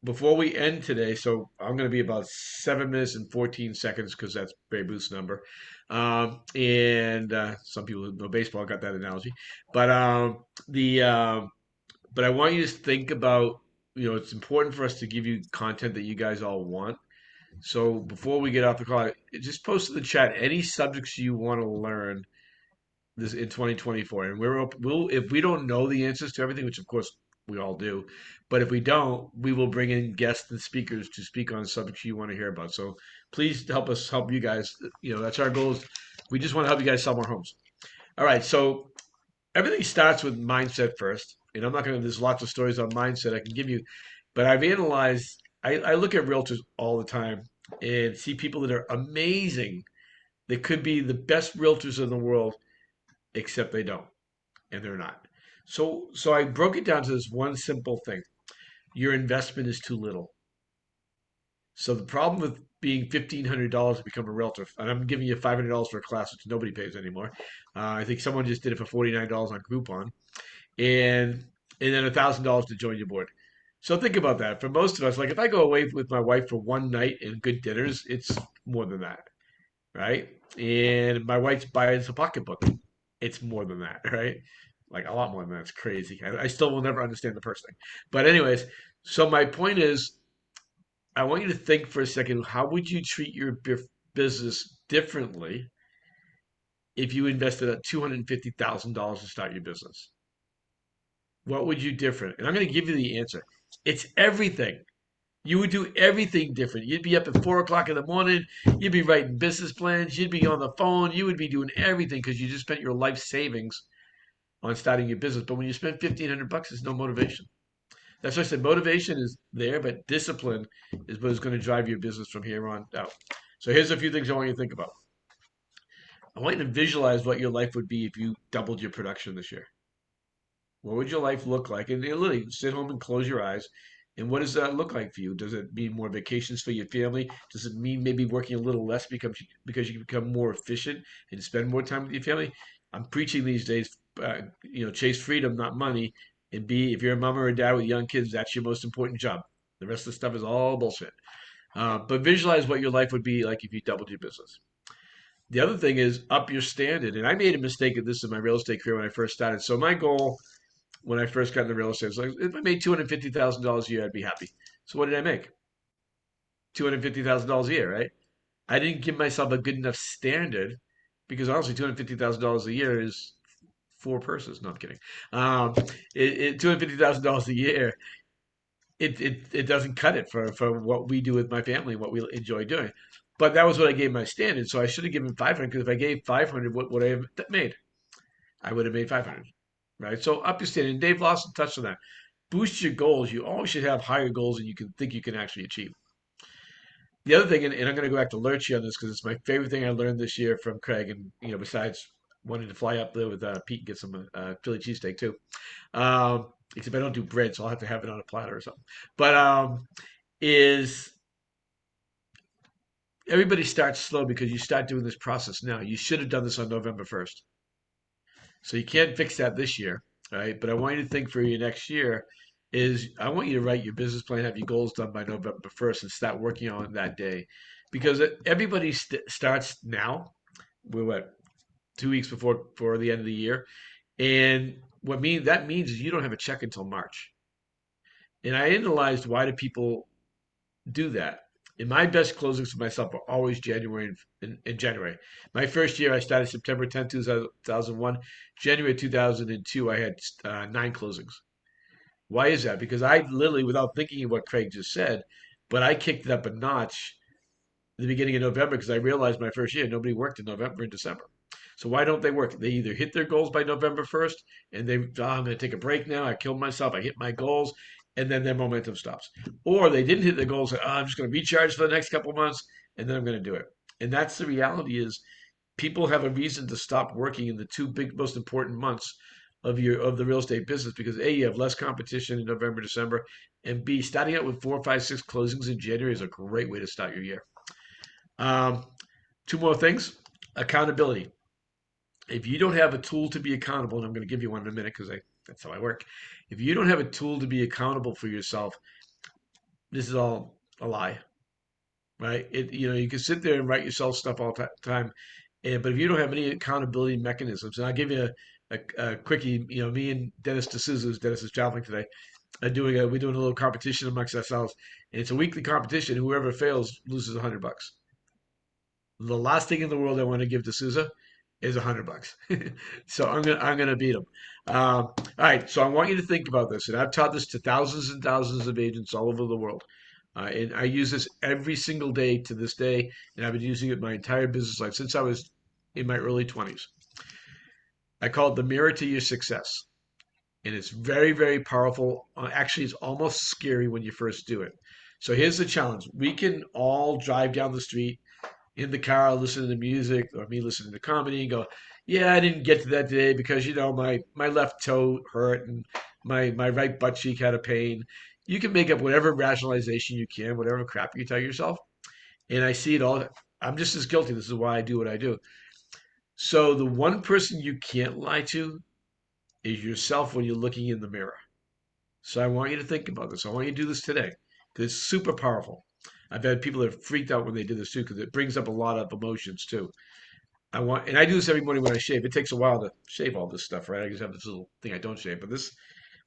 before we end today, so I'm going to be about 7 minutes and 14 seconds because that's Babe Ruth's number. And some people who know baseball got that analogy, but but I want you to think about, it's important for us to give you content that you guys all want. So before we get off the call, just post in the chat any subjects you want to learn this in 2024, and we'll if we don't know the answers to everything, which of course we all do, but if we don't, we will bring in guests and speakers to speak on subjects you want to hear about. So please help us help you guys. That's our goal. We just want to help you guys sell more homes. All right, so everything starts with mindset first, and I'm not going to. There's lots of stories on mindset I can give you, but I've analyzed. I look at realtors all the time and see people that are amazing. They could be the best realtors in the world, except they don't, and they're not. So I broke it down to this one simple thing. Your investment is too little. So the problem with being $1,500 to become a realtor, and I'm giving you $500 for a class, which nobody pays anymore. I think someone just did it for $49 on Groupon, and then $1,000 to join your board. So think about that. For most of us, like if I go away with my wife for one night and good dinners, it's more than that, right? And my wife's buying us a pocketbook, it's more than that, right? Like a lot more than that. It's crazy. I still will never understand the purse thing. But anyways, so my point is, I want you to think for a second, how would you treat your business differently if you invested at $250,000 to start your business? What would you different? And I'm going to give you the answer. It's everything. You would do everything different. You'd be up at 4 o'clock in the morning. You'd be writing business plans. You'd be on the phone. You would be doing everything because you just spent your life savings on starting your business. But when you spend $1,500, there's no motivation. That's why I said motivation is there, but discipline is what is going to drive your business from here on out. So here's a few things I want you to think about. I want you to visualize what your life would be if you doubled your production this year. What would your life look like? And literally sit home and close your eyes. And what does that look like for you? Does it mean more vacations for your family? Does it mean maybe working a little less because you become more efficient and spend more time with your family? I'm preaching these days, chase freedom, not money. And if you're a mom or a dad with young kids, that's your most important job. The rest of the stuff is all bullshit. But visualize what your life would be like if you doubled your business. The other thing is up your standard. And I made a mistake of this in my real estate career when I first started. So my goal when I first got into real estate was like, if I made $250,000 a year, I'd be happy. So what did I make? $250,000 a year, right? I didn't give myself a good enough standard because honestly, $250,000 a year is 4 purses. No, I'm kidding. $250,000 a year, it doesn't cut it for what we do with my family, what we enjoy doing. But that was what I gave my standard. So I should have given 500 because if I gave 500, what would I have made? I would have made 500, right? So up your standard. And Dave Lawson touched on that. boost your goals, you always should have higher goals than you can think you can actually achieve. The other thing, and I'm going to go back to Lurchy on this because it's my favorite thing I learned this year from Craig, and besides wanting to fly up there with Pete and get some Philly cheesesteak too. Except I don't do bread, so I'll have to have it on a platter or something. But is everybody starts slow because you start doing this process now. You should have done this on November 1st. So you can't fix that this year, right? But I want you to think for your next year is I want you to write your business plan, have your goals done by November 1st and start working on it that day. Because everybody starts now. We're what, 2 weeks before the end of the year. And that means is you don't have a check until March. And I analyzed why do people do that. And my best closings for myself are always January and January. My first year, I started September 10th, 2001. January 2002, I had 9 closings. Why is that? Because I literally, without thinking of what Craig just said, but I kicked it up a notch in the beginning of November because I realized my first year, nobody worked in November and December. So why don't they work? They either hit their goals by November 1st and I'm going to take a break now. I killed myself. I hit my goals. And then their momentum stops. Or they didn't hit their goals. And, I'm just going to recharge for the next couple of months and then I'm going to do it. And that's the reality is people have a reason to stop working in the 2 big, most important months of the real estate business because A, you have less competition in November, December, and B, starting out with 4, 5, 6 closings in January is a great way to start your year. 2 more things. Accountability. If you don't have a tool to be accountable, and I'm going to give you one in a minute because that's how I work. If you don't have a tool to be accountable for yourself, this is all a lie, right? You can sit there and write yourself stuff all the time, but if you don't have any accountability mechanisms, and I'll give you a quickie. Me and Dennis D'Souza, Dennis is traveling today, we're doing a little competition amongst ourselves, and it's a weekly competition. Whoever fails loses $100. The last thing in the world I want to give D'Souza is $100. So I'm gonna beat him. All right, so I want you to think about this, and I've taught this to thousands and thousands of agents all over the world, and I use this every single day to this day, and I've been using it my entire business life since I was in my early 20s. I call it the mirror to your success, and it's very, very powerful. Actually, it's almost scary when you first do it. So here's the challenge: we can all drive down the street in the car listening to music or me listening to comedy and go, yeah, I didn't get to that today because my left toe hurt and my right butt cheek had a pain. You can make up whatever rationalization you can, whatever crap you tell yourself. And I see it all. I'm just as guilty. This is why I do what I do. So the one person you can't lie to is yourself when you're looking in the mirror. So I want you to think about this. I want you to do this today because it's super powerful. I've had people that have freaked out when they did this too because it brings up a lot of emotions too. And I do this every morning when I shave. It takes a while to shave all this stuff, right? I just have this little thing I don't shave, but this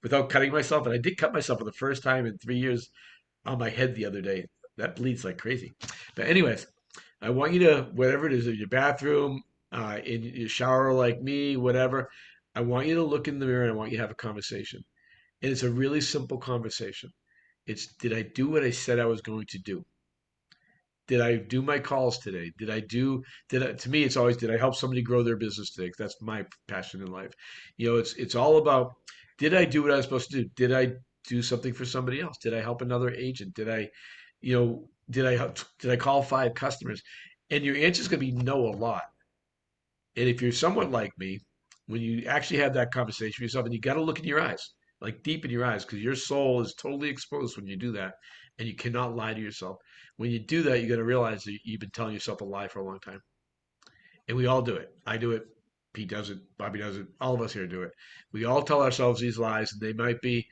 without cutting myself, and I did cut myself for the first time in 3 years on my head the other day. That bleeds like crazy. But anyways, I want you to, whatever it is, in your bathroom, in your shower like me, whatever, I want you to look in the mirror and I want you to have a conversation. And it's a really simple conversation. It's, did I do what I said I was going to do? Did I do my calls today? To me, it's always, did I help somebody grow their business today? 'Cause that's my passion in life. It's all about, did I do what I was supposed to do? Did I do something for somebody else? Did I help another agent? Did I call 5 customers? And your answer is going to be no a lot. And if you're somewhat like me, when you actually have that conversation with yourself, and you got to look in your eyes, like deep in your eyes, because your soul is totally exposed when you do that, and you cannot lie to yourself. When you do that, you got to realize that you've been telling yourself a lie for a long time. And we all do it. I do it. Pete does it. Bobby does it. All of us here do it. We all tell ourselves these lies, and they might be,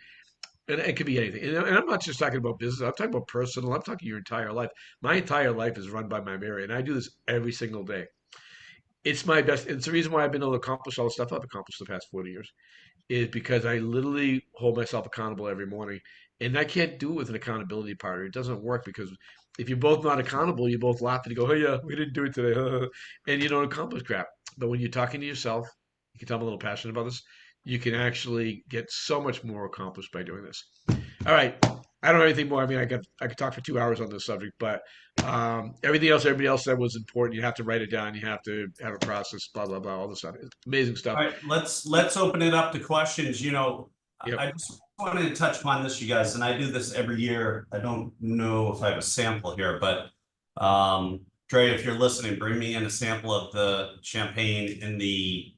and it could be anything. And I'm not just talking about business. I'm talking about personal. I'm talking your entire life. My entire life is run by my mirror, and I do this every single day. It's my best. It's the reason why I've been able to accomplish all the stuff I've accomplished the past 40 years is because I literally hold myself accountable every morning. And I can't do it with an accountability partner. It doesn't work because if you're both not accountable, you both laugh and you go, oh yeah, we didn't do it today. And you don't accomplish crap. But when you're talking to yourself, you can tell I'm a little passionate about this. You can actually get so much more accomplished by doing this. All right. I don't have anything more. I mean, I could talk for 2 hours on this subject, but everything else everybody else said was important. You have to write it down. You have to have a process, blah, blah, blah, all this stuff. It's amazing stuff. All right, let's open it up to questions. Yep. I just wanted to touch upon this, you guys, and I do this every year. I don't know if I have a sample here, but Dre, if you're listening, bring me in a sample of the champagne in the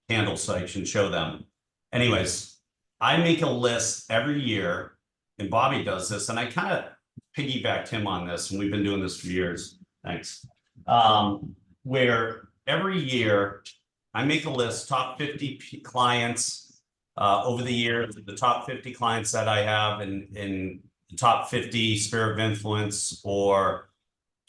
candle so I can show them. Anyways, I make a list every year, and Bobby does this, and I kind of piggybacked him on this, and we've been doing this for years. Thanks. Where every year I make a list, top 50 clients over the years, the top 50 clients that I have in the top 50 sphere of influence or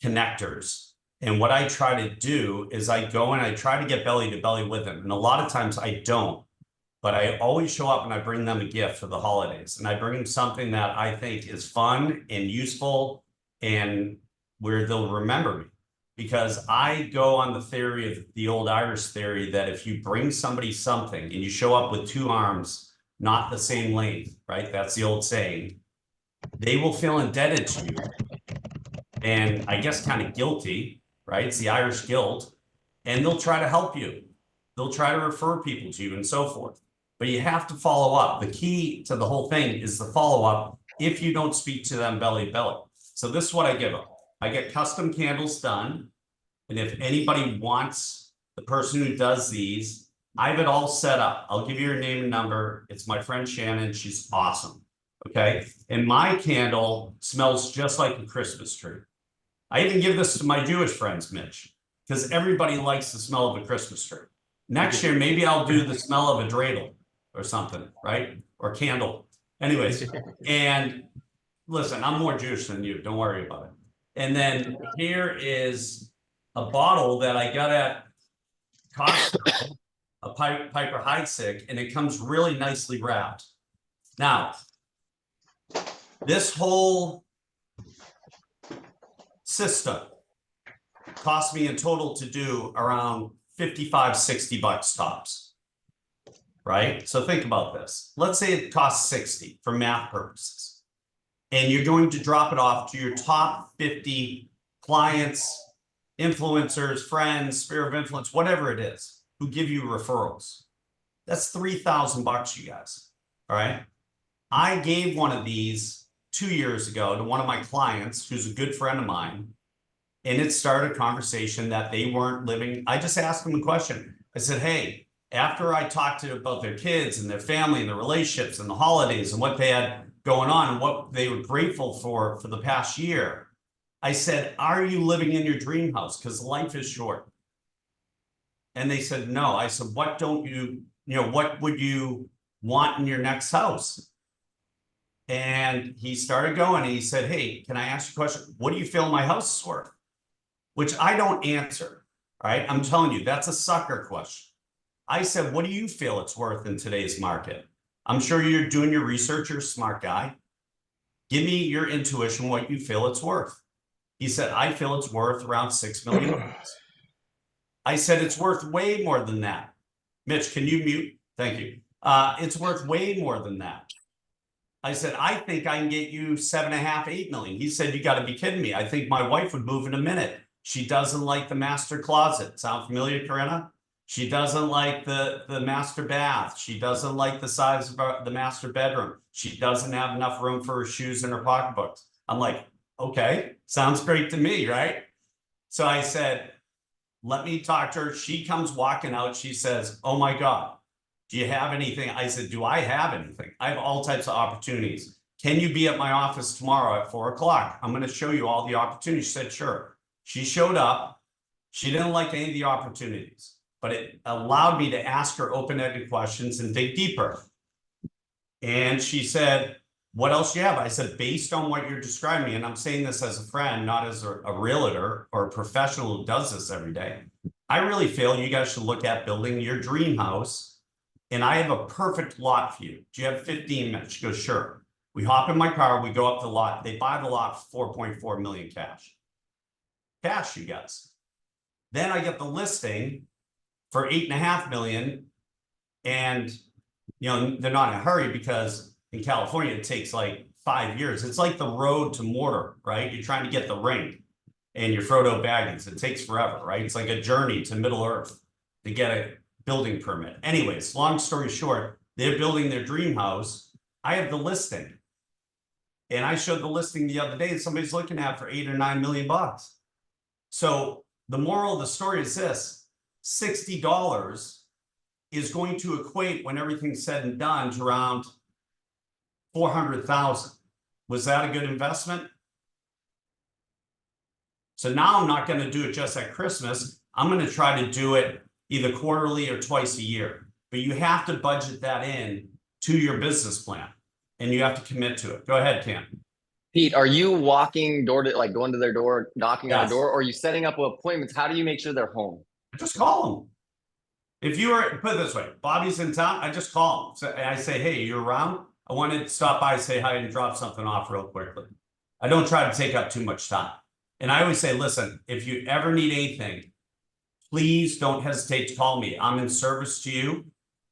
connectors. And what I try to do is I go and I try to get belly to belly with them. And a lot of times I don't, but I always show up and I bring them a gift for the holidays. And I bring them something that I think is fun and useful and where they'll remember me. Because I go on the theory of the old Irish theory that if you bring somebody something and you show up with two arms, not the same length, right? That's the old saying. They will feel indebted to you. And I guess kind of guilty, right? It's the Irish guilt. And they'll try to help you. They'll try to refer people to you and so forth. But you have to follow up. The key to the whole thing is the follow-up if you don't speak to them belly to belly. So this is what I give them. I get custom candles done. And if anybody wants the person who does these, I have it all set up. I'll give you her name and number. It's my friend Shannon. She's awesome. Okay. And my candle smells just like a Christmas tree. I even give this to my Jewish friends, Mitch, because everybody likes the smell of a Christmas tree. Next year, maybe I'll do the smell of a dreidel or something, right? Or candle. Anyways, and listen, I'm more Jewish than you. Don't worry about it. And then here is a bottle that I got at Costco, a Piper Heidsieck, and it comes really nicely wrapped. Now, this whole system cost me in total to do around 55, 60 bucks tops, right? So think about this. Let's say it costs 60 for math purposes, and you're going to drop it off to your top 50 clients, influencers, friends, sphere of influence, whatever it is, who give you referrals. That's 3,000 bucks, you guys, all right? I gave one of these 2 years ago to one of my clients who's a good friend of mine, and it started a conversation that they weren't living. I just asked them a question. I said, hey, after I talked to about their kids and their family and their relationships and the holidays and what they had going on and what they were grateful for the past year, I said, are you living in your dream house? Because life is short. And they said, no. I said, what don't you, what would you want in your next house? And he started going and he said, hey, can I ask you a question? What do you feel my house is worth? Which I don't answer, right? I'm telling you, that's a sucker question. I said, what do you feel it's worth in today's market? I'm sure you're doing your research, you're a smart guy. Give me your intuition, what you feel it's worth. He said, I feel it's worth around $6 million. I said, it's worth way more than that. Mitch, can you mute? Thank you. It's worth way more than that. I said, I think I can get you 7.5, 8 million. He said, you got to be kidding me. I think my wife would move in a minute. She doesn't like the master closet. Sound familiar, Corinna? She doesn't like the master bath. She doesn't like the size of the master bedroom. She doesn't have enough room for her shoes and her pocketbooks. I'm like, okay, sounds great to me, right? So I said, let me talk to her. She comes walking out. She says, oh my God, do you have anything? I said, do I have anything? I have all types of opportunities. Can you be at my office tomorrow at 4 o'clock? I'm going to show you all the opportunities. She said, sure. She showed up. She didn't like any of the opportunities, but it allowed me to ask her open-ended questions and dig deeper. And she said, what else do you have? I said, based on what you're describing, and I'm saying this as a friend, not as a realtor or a professional who does this every day. I really feel you guys should look at building your dream house. And I have a perfect lot for you. Do you have 15 minutes? She goes, sure. We hop in my car. We go up the lot. They buy the lot for 4.4 million cash. Cash, you guys. Then I get the listing for 8.5 million. And, they're not in a hurry because in California, it takes like 5 years. It's like the road to Mortar, right? You're trying to get the ring and your Frodo Baggins. It takes forever, right? It's like a journey to Middle Earth to get a building permit. Anyways, long story short, they're building their dream house. I have the listing. And I showed the listing the other day that somebody's looking at for $8 or $9 million. So the moral of the story is this: $60 is going to equate, when everything's said and done, to around 400,000. Was that a good investment? So now I'm not going to do it just at Christmas. I'm going to try to do it either quarterly or twice a year. But you have to budget that in to your business plan, and you have to commit to it. Go ahead, Cam. Pete, are you walking door to, like, going to their door, knocking on Yes. the door, or are you setting up appointments? How do you make sure they're home? Just call them. If you are, put it this way, Bobby's in town, I just call him. So I say, hey, you're around? I wanted to stop by, say hi, and drop something off real quickly. I don't try to take up too much time. And I always say, listen, if you ever need anything, please don't hesitate to call me. I'm in service to you.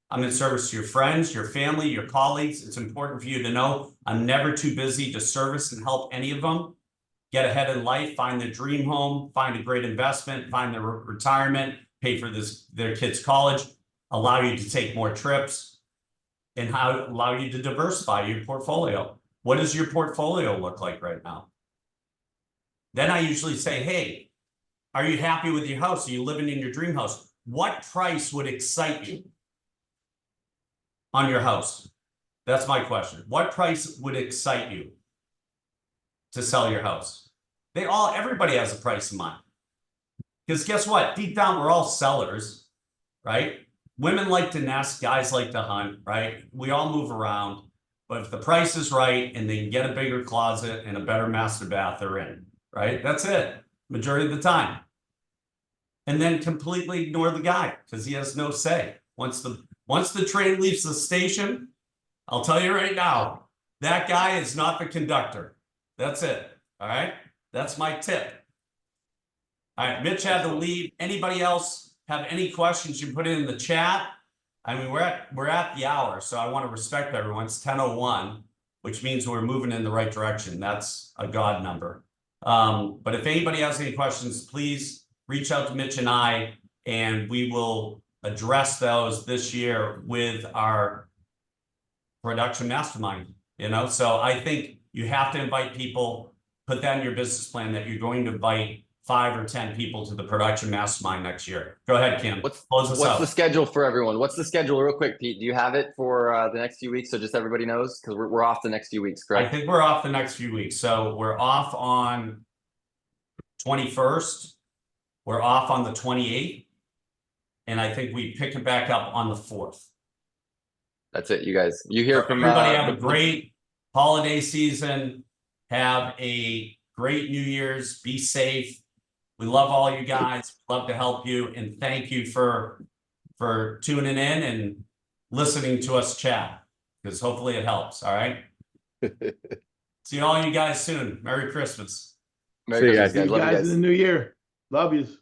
I'm in service to your friends, your family, your colleagues. It's important for you to know I'm never too busy to service and help any of them get ahead in life, find their dream home, find a great investment, find their retirement, pay for their kids' college, allow you to take more trips, and allow you to diversify your portfolio. What does your portfolio look like right now? Then I usually say, hey, are you happy with your house? Are you living in your dream house? What price would excite you on your house? That's my question. What price would excite you to sell your house? Everybody has a price in mind. Because guess what? Deep down, we're all sellers, right? Women like to nest, guys like to hunt, right? We all move around. But if the price is right and they can get a bigger closet and a better master bath, they're in, right? That's it, majority of the time. And then completely ignore the guy because he has no say. Once the train leaves the station, I'll tell you right now, that guy is not the conductor. That's it. All right. That's my tip. All right. Mitch had to leave. Anybody else have any questions? You put it in the chat. I mean, we're at the hour, so I want to respect everyone. It's 10:01, which means we're moving in the right direction. That's a God number. But if anybody has any questions, please reach out to Mitch and I, and we will address those this year with our production mastermind. So I think you have to invite people, put that in your business plan that you're going to invite 5 or 10 people to the production mastermind next year. Go ahead, Kim. What's Close us out. the schedule for everyone? What's the schedule, real quick, Pete? Do you have it for the next few weeks, so just everybody knows? Because we're off the next few weeks, I correct? think we're off the next few weeks. So we're off on 21st. We're off on the 28th. And I think we pick it back up on the 4th. That's it, you guys. You hear from Everybody have a great holiday season. Have a great New Year's. Be safe. We love all you guys. Love to help you, and thank you for tuning in and listening to us chat, because hopefully it helps. All right. See all you guys soon. Merry Christmas. Merry Christmas, guys. guys. See Love you you guys guys. in the new year. Love yous.